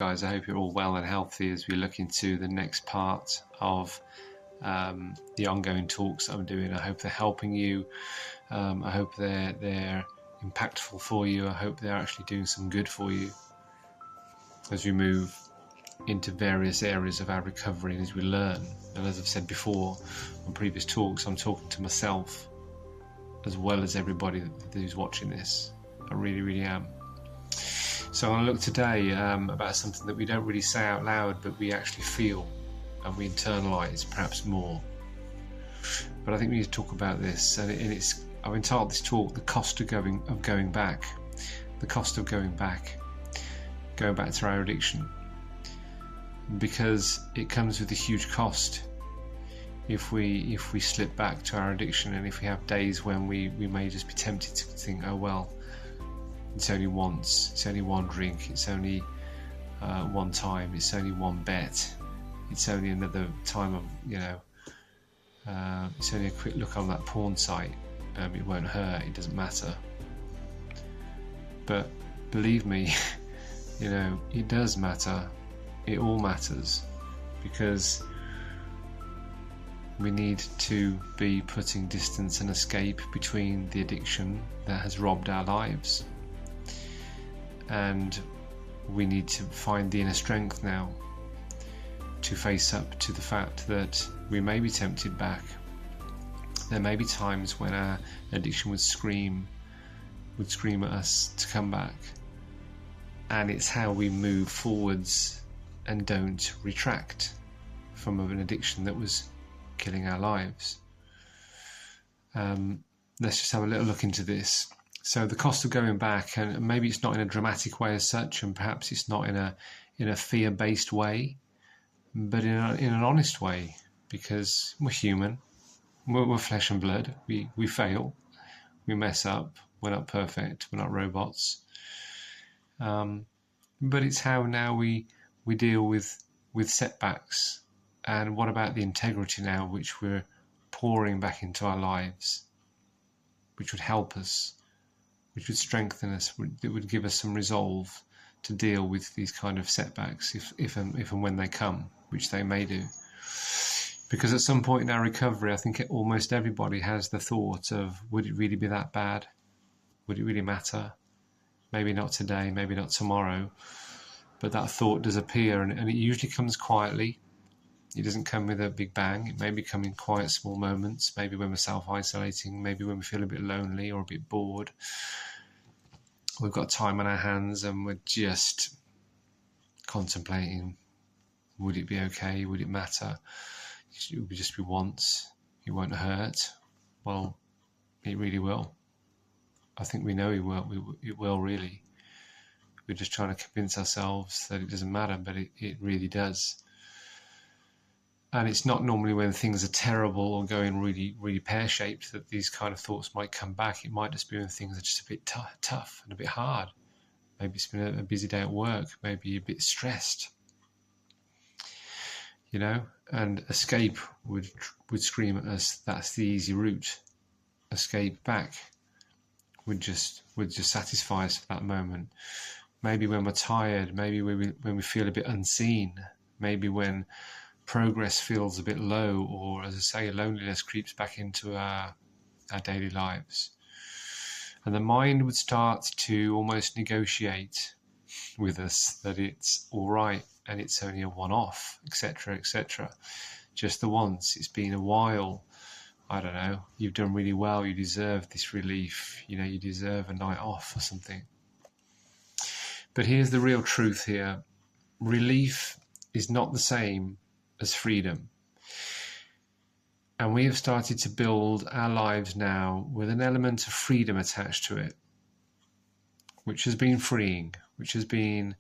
Guys, I hope you're all well and healthy as we look into the next part of the ongoing talks I'm doing. I hope they're helping you. I hope they're impactful for you. I hope they're actually doing some good for you as we move into various areas of our recovery and as we learn. And as I've said before on previous talks, I'm talking to myself as well as everybody who's watching this. I really am. So I want to look today about something that we don't really say out loud, but we actually feel and we internalise perhaps more. But I think we need to talk about this, and it's I've entitled this talk "The Cost of Going Back." The cost of going back to our addiction, because it comes with a huge cost. If we slip back to our addiction, and if we have days when we may just be tempted to think, oh well, it's only once, it's only one drink, it's only one time, it's only one bet, it's only another time of, it's only a quick look on that porn site, it won't hurt, it doesn't matter. But believe me, it does matter, it all matters, because we need to be putting distance and escape between the addiction that has robbed our lives. And we need to find the inner strength now to face up to the fact that we may be tempted back. There may be times when our addiction would scream at us to come back. And it's how we move forwards and don't retract from an addiction that was killing our lives. Let's just have a little look into this. So the cost of going back, and maybe it's not in a dramatic way as such, and perhaps it's not in a fear-based way, but in an honest way, because we're human, we're flesh and blood, we fail, we mess up, we're not perfect, we're not robots. But it's how now we deal with setbacks, and what about the integrity now which we're pouring back into our lives, which would help us, which would strengthen us, that would give us some resolve to deal with these kind of setbacks if and when they come, which they may do. Because at some point in our recovery, I think almost everybody has the thought of, would it really be that bad? Would it really matter? Maybe not today, maybe not tomorrow, but that thought does appear, and it usually comes quietly. It doesn't come with a big bang. It may be come in quiet, small moments, maybe when we're self-isolating, maybe when we feel a bit lonely or a bit bored. We've got time on our hands and we're just contemplating, would it be okay? Would it matter? It would just be once. It won't hurt. Well, it really will. I think we know it will. It will really. We're just trying to convince ourselves that it doesn't matter, but it really does. And it's not normally when things are terrible or going really, really pear-shaped that these kind of thoughts might come back. It might just be when things are just a bit tough and a bit hard. Maybe it's been a busy day at work. Maybe you're a bit stressed. And escape would scream at us, that's the easy route. Escape back would just satisfy us for that moment. Maybe when we're tired, maybe when we feel a bit unseen, maybe when progress feels a bit low, or as I say, loneliness creeps back into our daily lives. And the mind would start to almost negotiate with us that it's all right and it's only a one-off, etc., etc. Just the once. It's been a while. I don't know. You've done really well. You deserve this relief. You deserve a night off or something. But here's the real truth here. Relief is not the same as freedom. And we have started to build our lives now with an element of freedom attached to it, which has been freeing, which has been,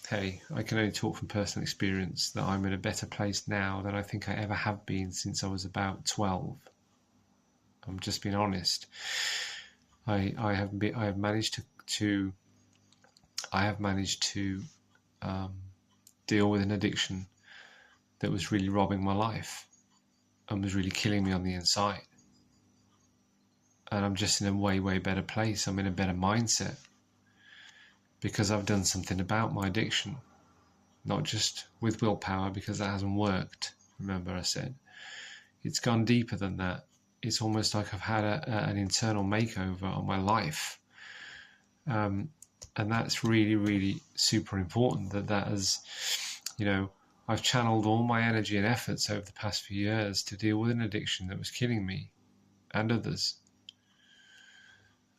hey, I can only talk from personal experience that I'm in a better place now than I think I ever have been since I was about 12. I'm just being honest. I have managed to deal with an addiction that was really robbing my life and was really killing me on the inside. And I'm just in a way better place. I'm in a better mindset. because I've done something about my addiction, not just with willpower, because that hasn't worked. Remember I said it's gone deeper than that. It's almost like I've had an internal makeover on my life, and that's really, really super important. That has, I've channeled all my energy and efforts over the past few years to deal with an addiction that was killing me and others.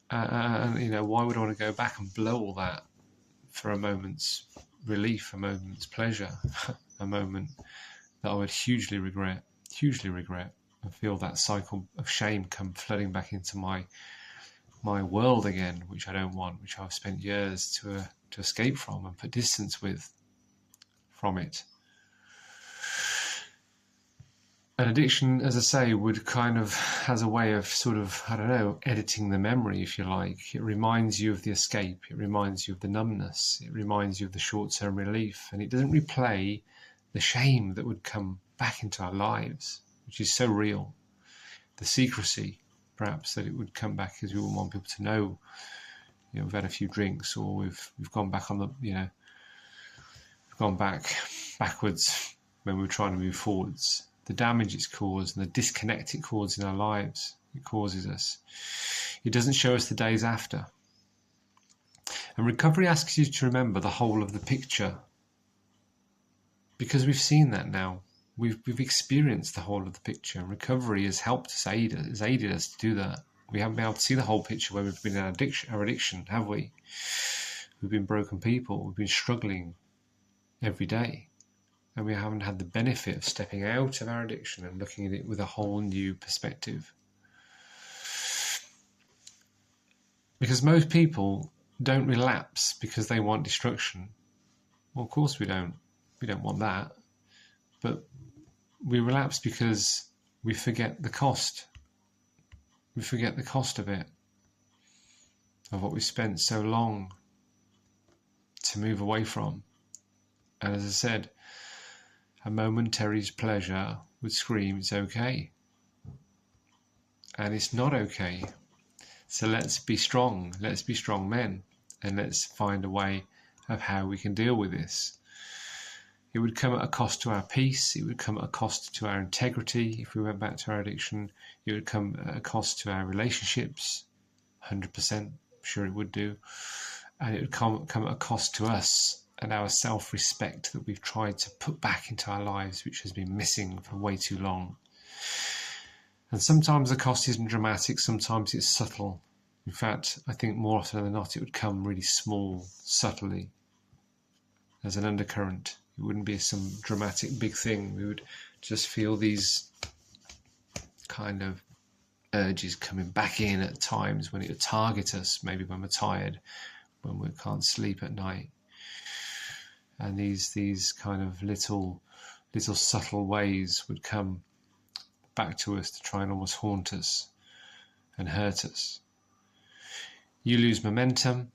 And why would I want to go back and blow all that for a moment's relief, a moment's pleasure, a moment that I would hugely regret, and feel that cycle of shame come flooding back into my world again, which I don't want, which I've spent years to escape from and put distance from it. An addiction, as I say, would kind of has a way of sort of, I don't know, editing the memory, if you like. It reminds you of the escape. It reminds you of the numbness. It reminds you of the short-term relief. And it doesn't replay the shame that would come back into our lives, which is so real. The secrecy, perhaps, that it would come back because we wouldn't want people to know, we've had a few drinks, or we've gone back on the, we've gone backwards when we were trying to move forwards. The damage it's caused and the disconnect it causes in our lives, it causes us. It doesn't show us the days after. And recovery asks you to remember the whole of the picture, because we've seen that now. We've experienced the whole of the picture, and recovery has helped us, has aided us to do that. We haven't been able to see the whole picture when we've been in our addiction, have we? We've been broken people. We've been struggling every day. And we haven't had the benefit of stepping out of our addiction and looking at it with a whole new perspective. Because most people don't relapse because they want destruction. Well, of course we don't. We don't want that. But we relapse because we forget the cost. We forget the cost of it, of what we spent so long to move away from. And as I said, a momentary pleasure would scream it's okay. And it's not okay. So let's be strong. Let's be strong men. And let's find a way of how we can deal with this. It would come at a cost to our peace. It would come at a cost to our integrity if we went back to our addiction. It would come at a cost to our relationships. 100% sure it would do. And it would come at a cost to us and our self-respect that we've tried to put back into our lives, which has been missing for way too long. And sometimes the cost isn't dramatic, sometimes it's subtle. In fact, I think more often than not it would come really small, subtly, as an undercurrent. It wouldn't be some dramatic big thing. We would just feel these kind of urges coming back in at times when it would target us, maybe when we're tired, when we can't sleep at night. And these kind of little subtle ways would come back to us to try and almost haunt us and hurt us. You lose momentum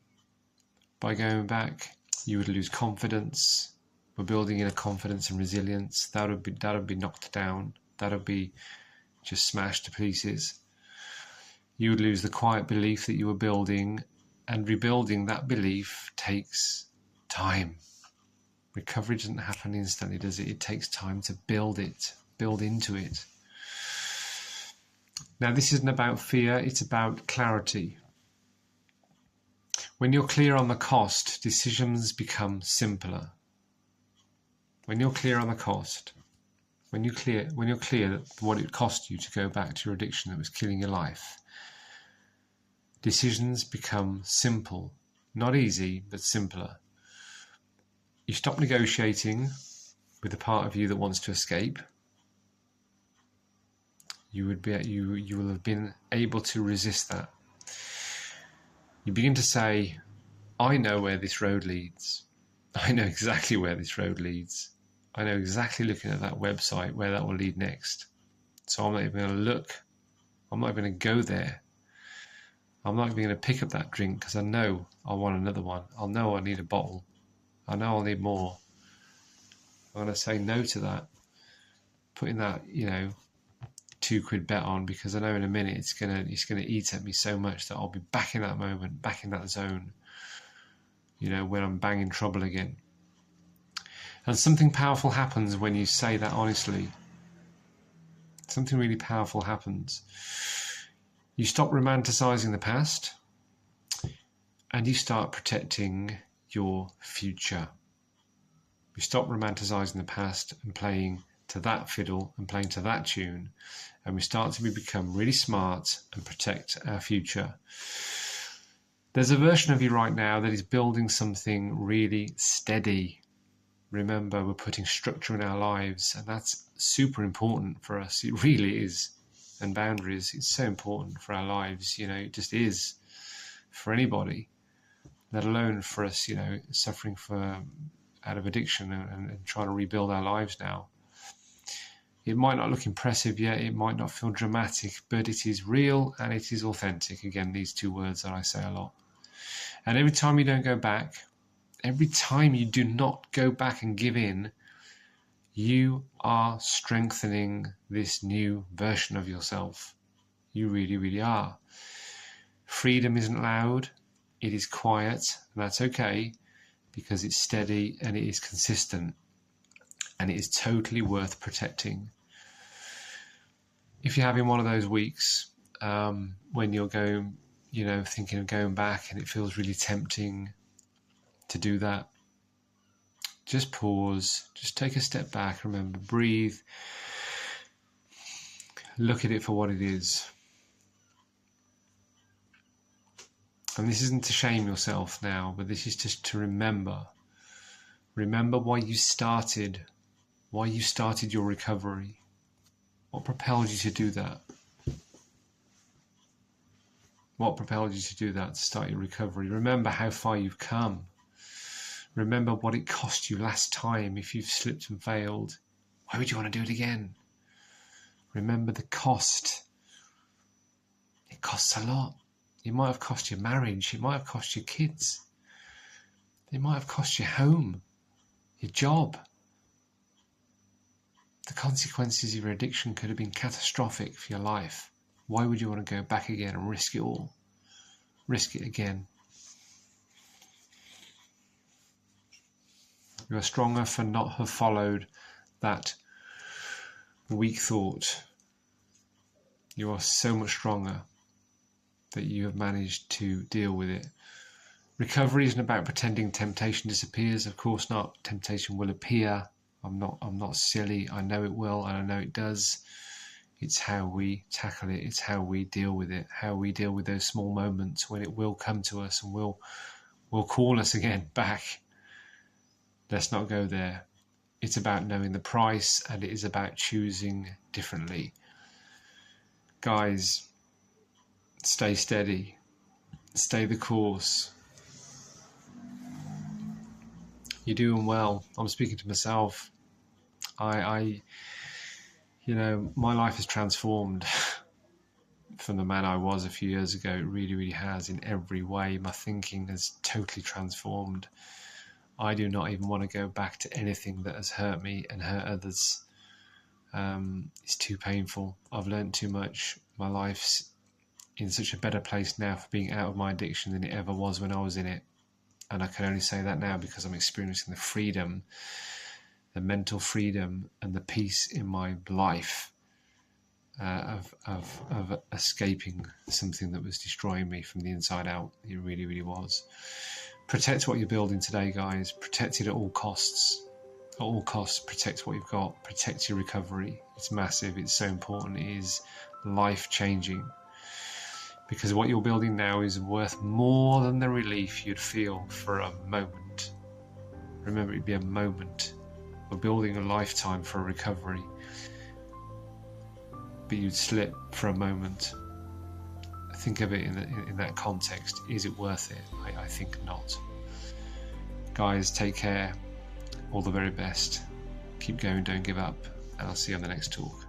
by going back. You would lose confidence. We're building in a confidence and resilience. That would be knocked down. That would be just smashed to pieces. You would lose the quiet belief that you were building, and rebuilding that belief takes time. Recovery doesn't happen instantly, does it? It takes time to build into it. Now, this isn't about fear, it's about clarity. When you're clear on the cost, decisions become simpler. When you're clear on the cost, when you're clear that what it cost you to go back to your addiction that was killing your life, decisions become simple. Not easy, but simpler. You stop negotiating with the part of you that wants to escape. You will have been able to resist that. You begin to say, I know where this road leads. I know exactly where this road leads. I know exactly, looking at that website, where that will lead next. So I'm not even going to look. I'm not even going to go there. I'm not even going to pick up that drink because I know I want another one. I'll know I need a bottle. I know I'll need more. I'm going to say no to that. Putting that, £2 bet on, because I know in a minute it's going to eat at me so much that I'll be back in that moment, back in that zone. when I'm banging trouble again. And something powerful happens when you say that honestly. Something really powerful happens. You stop romanticizing the past and you start protecting your future. You stop romanticizing the past and playing to that fiddle and playing to that tune, and we start to become really smart and protect our future. There's a version of you right now that is building something really steady. Remember, we're putting structure in our lives, and that's super important for us. It really is. And boundaries, it's so important for our lives. It just is for anybody, let alone for us, suffering out of addiction and trying to rebuild our lives now. It might not look impressive yet, it might not feel dramatic, but it is real and it is authentic. Again, these two words that I say a lot. And every time you don't go back, every time you do not go back and give in, you are strengthening this new version of yourself. You really, really are. Freedom isn't loud, it is quiet, and that's okay, because it's steady and it is consistent, and it is totally worth protecting. If you're having one of those weeks when you're going, thinking of going back and it feels really tempting to do that, just pause, just take a step back, remember, breathe, look at it for what it is. And this isn't to shame yourself now, but this is just to remember why you started your recovery. What propelled you to do that? What propelled you to do that, to start your recovery? Remember how far you've come. Remember what it cost you last time. If you've slipped and failed, why would you want to do it again? Remember the cost. It costs a lot. It might have cost your marriage. It might have cost your kids. It might have cost your home, your job. The consequences of your addiction could have been catastrophic for your life. Why would you want to go back again and risk it all? Risk it again. You are stronger for not have followed that weak thought. You are so much stronger that you have managed to deal with it. Recovery isn't about pretending temptation disappears. Of course not. Temptation will appear. I'm not silly. I know it will, and I know it does. It's how we tackle it. It's how we deal with it. How we deal with those small moments when it will come to us and will call us again back. Let's not go there. It's about knowing the price, and it is about choosing differently. Guys, stay steady. Stay the course. You're doing well. I'm speaking to myself. My life has transformed from the man I was a few years ago. It really, really has in every way. My thinking has totally transformed. I do not even want to go back to anything that has hurt me and hurt others. It's too painful. I've learned too much. My life's in such a better place now for being out of my addiction than it ever was when I was in it. And I can only say that now because I'm experiencing the freedom, the mental freedom and the peace in my life of escaping something that was destroying me from the inside out. It really, really was. Protect what you're building today, guys. Protect it at all costs. At all costs, protect what you've got. Protect your recovery. It's massive. It's so important. It is life-changing. Because what you're building now is worth more than the relief you'd feel for a moment. Remember, it'd be a moment. We're building a lifetime for a recovery. But you'd slip for a moment. Think of it in that context. Is it worth it? I think not. Guys, take care. All the very best. Keep going, don't give up. And I'll see you on the next talk.